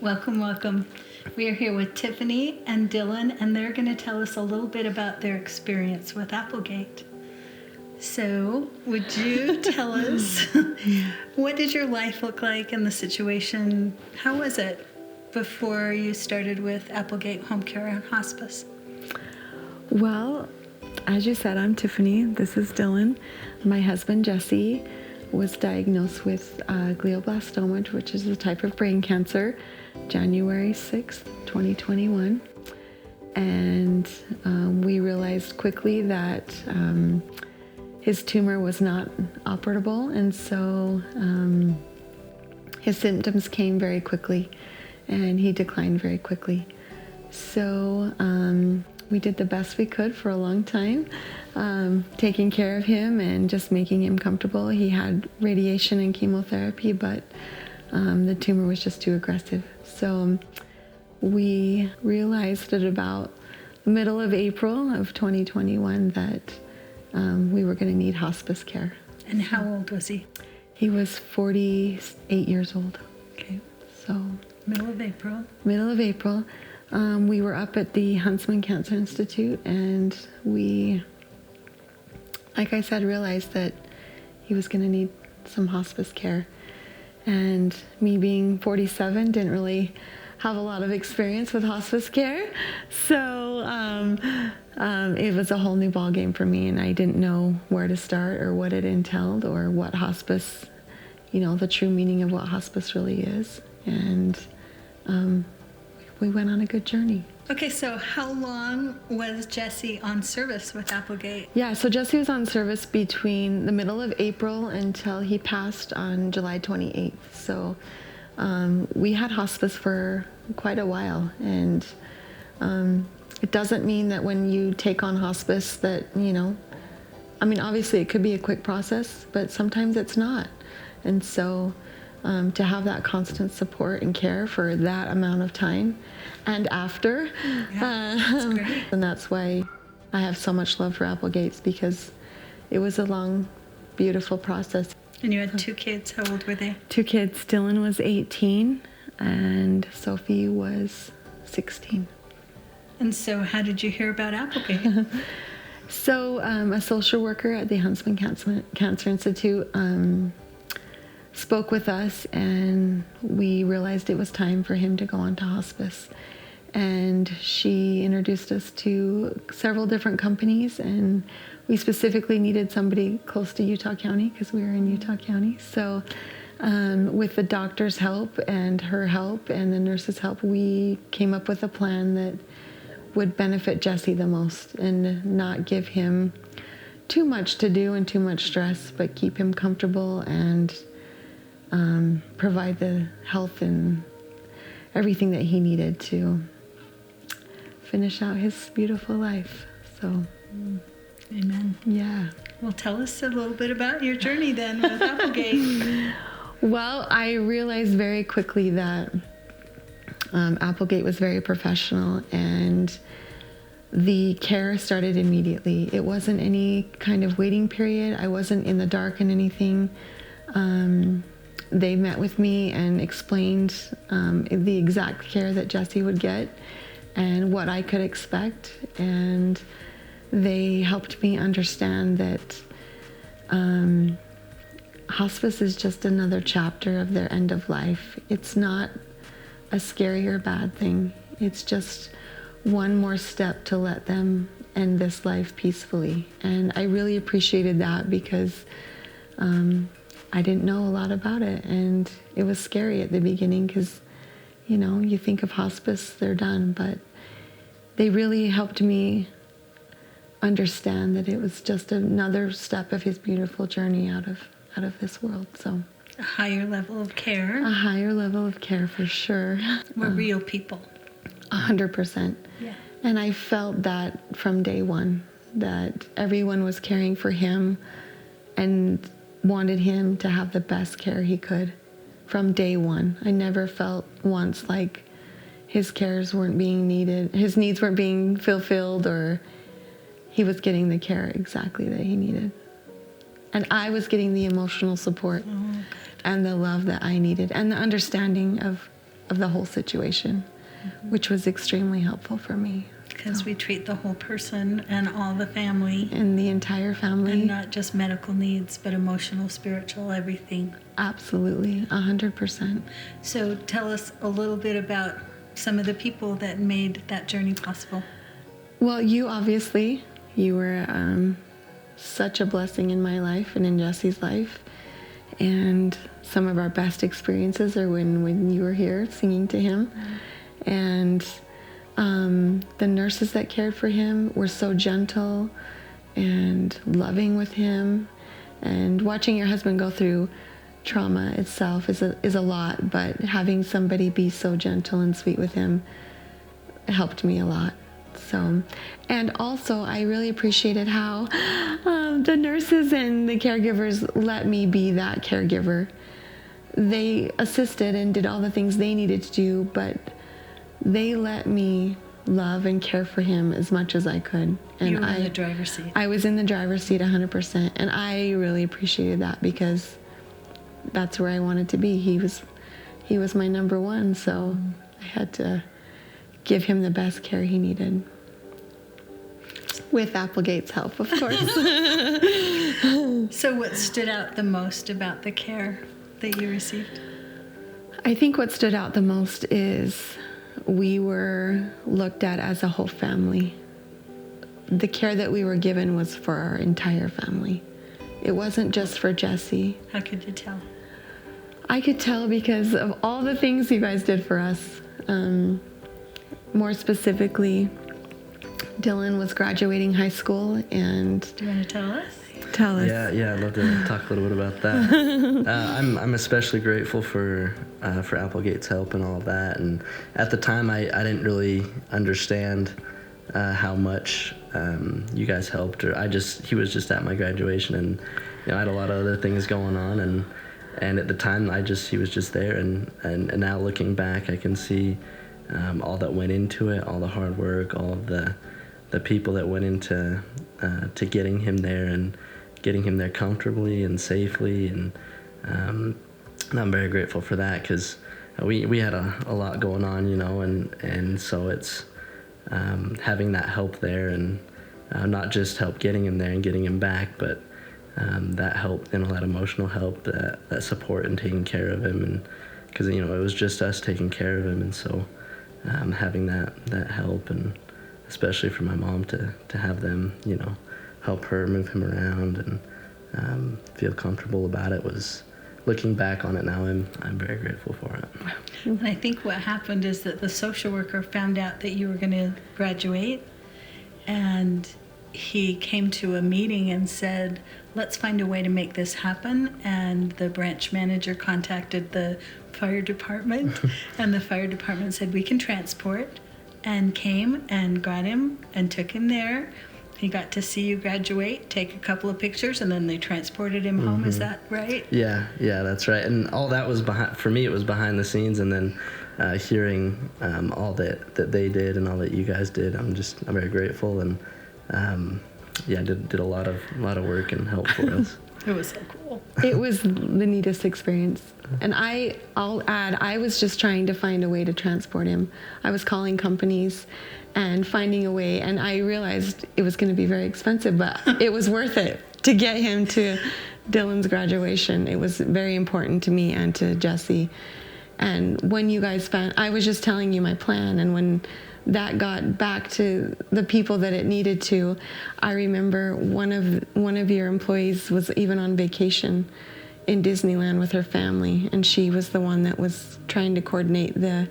Welcome, welcome. We are here with Tiffany and Dylan, and they're going to tell us a little bit about their experience with Applegate. So, would you tell us, what did your life look like in the situation? How was it before you started with Applegate HomeCare Hospice? Well, as you said, I'm Tiffany. This is Dylan. My husband, Jesse, was diagnosed with glioblastoma, which is a type of brain cancer, January 6th, 2021. And we realized quickly that his tumor was not operable, and so his symptoms came very quickly, and he declined very quickly. So we did the best we could for a long time, taking care of him and just making him comfortable. He had radiation and chemotherapy, but the tumor was just too aggressive. So we realized at about the middle of April of 2021 that we were going to need hospice care. And how old was he? He was 48 years old. Okay. So Middle of April. Middle of April. We were up at the Huntsman Cancer Institute, and we, like I said, realized that he was going to need some hospice care. And me being 47, didn't really have a lot of experience with hospice care. So it was a whole new ballgame for me, and I didn't know where to start or what it entailed or what hospice, the true meaning of what hospice really is. And we went on a good journey. Okay, so how long was Jesse on service with Applegate? Yeah, so Jesse was on service between the middle of April until he passed on July 28th. So we had hospice for quite a while, and it doesn't mean that when you take on hospice that, obviously it could be a quick process, but sometimes it's not. And so to have that constant support and care for that amount of time and after. Yeah, that's great. And that's why I have so much love for Applegates, because it was a long, beautiful process. And you had 2 kids. How old were they? 2 kids. Dylan was 18 and Sophie was 16. And so how did you hear about Applegate? So a social worker at the Huntsman Cancer Institute spoke with us, and we realized it was time for him to go on to hospice. And she introduced us to several different companies, and we specifically needed somebody close to Utah County because we were in Utah County. So with the doctor's help and her help and the nurse's help, we came up with a plan that would benefit Jesse the most and not give him too much to do and too much stress, but keep him comfortable and provide the health and everything that he needed to finish out his beautiful life. So, Amen. yeah. Well, tell us a little bit about your journey then with Applegate. Well, I realized very quickly that Applegate was very professional, and the care started immediately. It wasn't any kind of waiting period. I wasn't in the dark in anything. They met with me and explained the exact care that Jesse would get and what I could expect. And they helped me understand that hospice is just another chapter of their end of life. It's not a scary or bad thing. It's just one more step to let them end this life peacefully. And I really appreciated that, because I didn't know a lot about it, and it was scary at the beginning because, you think of hospice, they're done, but they really helped me understand that it was just another step of his beautiful journey out of this world. So A higher level of care. a higher level of care for sure. We're real people. 100%. Yeah. And I felt that from day one, that everyone was caring for him and wanted him to have the best care he could from day one. I never felt once like his cares weren't being needed, his needs weren't being fulfilled, or he was getting the care exactly that he needed. And I was getting the emotional support and the love that I needed, and the understanding of of the whole situation, which was extremely helpful for me. Because we treat the whole person and all the family. And the entire family. And not just medical needs, but emotional, spiritual, everything. Absolutely, 100%. So tell us a little bit about some of the people that made that journey possible. Well, you were such a blessing in my life and in Jesse's life. And some of our best experiences are when you were here singing to him. And the nurses that cared for him were so gentle and loving with him. And watching your husband go through trauma itself is a lot, but having somebody be so gentle and sweet with him helped me a lot. So, and also I really appreciated how the nurses and the caregivers let me be that caregiver. They assisted and did all the things they needed to do, but they let me love and care for him as much as I could. And you were in the driver's seat. I was in the driver's seat 100%, and I really appreciated that because that's where I wanted to be. He was my number one, so I had to give him the best care he needed. With Applegate's help, of course. So what stood out the most about the care that you received? I think what stood out the most is we were looked at as a whole family. The care that we were given was for our entire family. It wasn't just for Jesse. How could you tell? I could tell because of all the things you guys did for us. More specifically, Dylan was graduating high school, and do you want to tell us? Tell us. Yeah, I'd love to talk a little bit about that. I'm especially grateful for Applegate's help and all of that. And at the time, I didn't really understand how much you guys helped. He was just at my graduation, and I had a lot of other things going on, and at the time, he was just there. And now looking back, I can see all that went into it, all the hard work, all of the people that went into to getting him there and getting him there comfortably and safely, and I'm very grateful for that because we had a lot going on, and so it's having that help there, and not just help getting him there and getting him back, but that help, that emotional help, that support and taking care of him, and because it was just us taking care of him, and so having that help, and especially for my mom to have them help her move him around and feel comfortable about it was, looking back on it now, I'm very grateful for it. And I think what happened is that the social worker found out that you were going to graduate, and he came to a meeting and said, let's find a way to make this happen. And the branch manager contacted the fire department, and the fire department said, we can transport, and came and got him and took him there. He got to see you graduate, take a couple of pictures, and then they transported him home. Is that right? Yeah, that's right. And all that was for me, it was behind the scenes, and then hearing all that they did and all that you guys did, I'm very grateful, and did a lot of work and help for us. It was so cool. It was the neatest experience. And I'll add, I was just trying to find a way to transport him. I was calling companies and finding a way, and I realized it was going to be very expensive, but it was worth it to get him to Dylan's graduation. It was very important to me and to Jesse. And when you guys I was just telling you my plan, and when that got back to the people that it needed to, I remember one of your employees was even on vacation in Disneyland with her family, and she was the one that was trying to coordinate the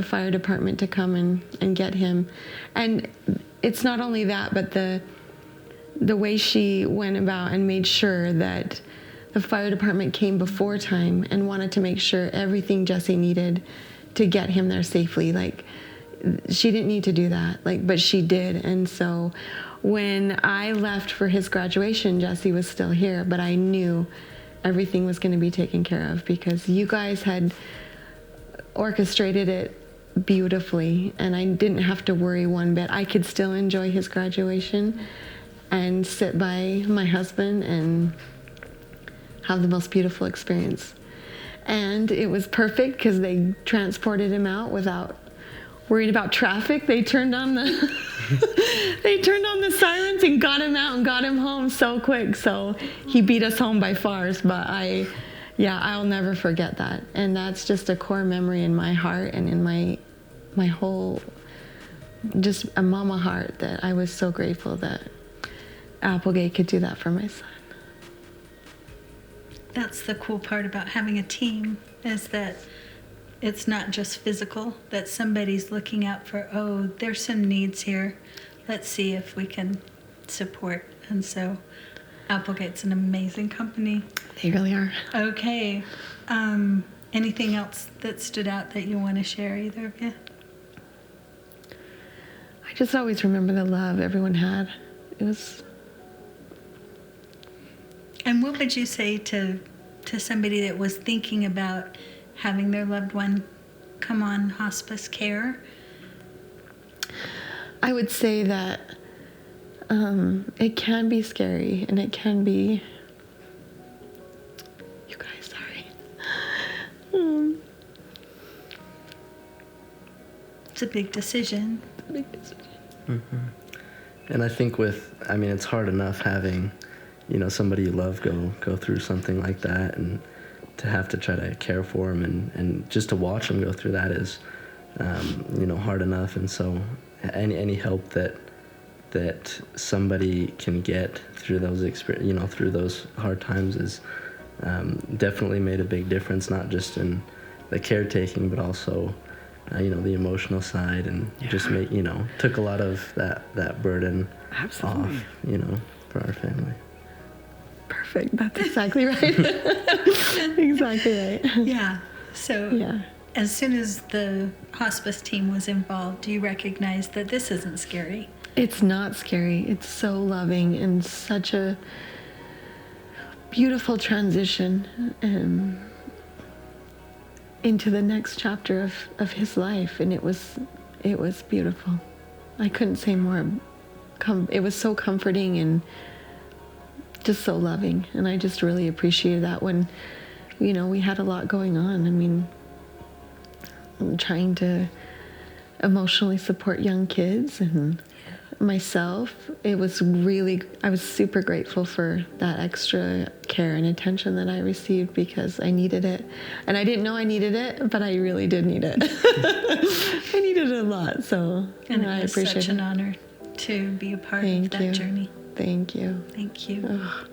fire department to come and get him. And it's not only that, but the way she went about and made sure that the fire department came before time and wanted to make sure everything Jesse needed to get him there safely. Like, she didn't need to do that, but she did. And so when I left for his graduation, Jesse was still here, but I knew everything was going to be taken care of because you guys had orchestrated it beautifully, and I didn't have to worry one bit. I could still enjoy his graduation and sit by my husband and have the most beautiful experience. And it was perfect because they transported him out without worried about traffic. They turned on the sirens and got him out and got him home so quick. So he beat us home by far. But I'll never forget that. And that's just a core memory in my heart and in my whole, just a mama heart, that I was so grateful that Applegate could do that for my son. That's the cool part about having a team, is that it's not just physical, that somebody's looking out for, oh, there's some needs here. Let's see if we can support. And so Applegate's an amazing company. They really are. Okay. Anything else that stood out that you want to share, either of you? I just always remember the love everyone had. It was... And what would you say to somebody that was thinking about having their loved one come on hospice care? I would say that it can be scary, and it can be... You guys, sorry. It's a big decision. It's a big decision. Mm-hmm. And I think it's hard enough having, somebody you love go through something like that, and to have to try to care for them and just to watch them go through that is, hard enough. And so any help that somebody can get through those through those hard times is definitely made a big difference, not just in the caretaking, but also, the emotional side, and just took a lot of that burden Absolutely. off, for our family. Perfect. That's exactly right. Exactly right. Yeah. So Yeah. as soon as the hospice team was involved, do you recognize that this isn't scary? It's not scary. It's so loving and such a beautiful transition into the next chapter of his life. And it was beautiful. I couldn't say more. It was so comforting and just so loving. And I just really appreciated that when, we had a lot going on. Trying to emotionally support young kids and myself. I was super grateful for that extra care and attention that I received, because I needed it. And I didn't know I needed it, but I really did need it. I needed it a lot. So And I it was appreciate such an honor to be a part of that journey. Thank you. Thank you. Ugh.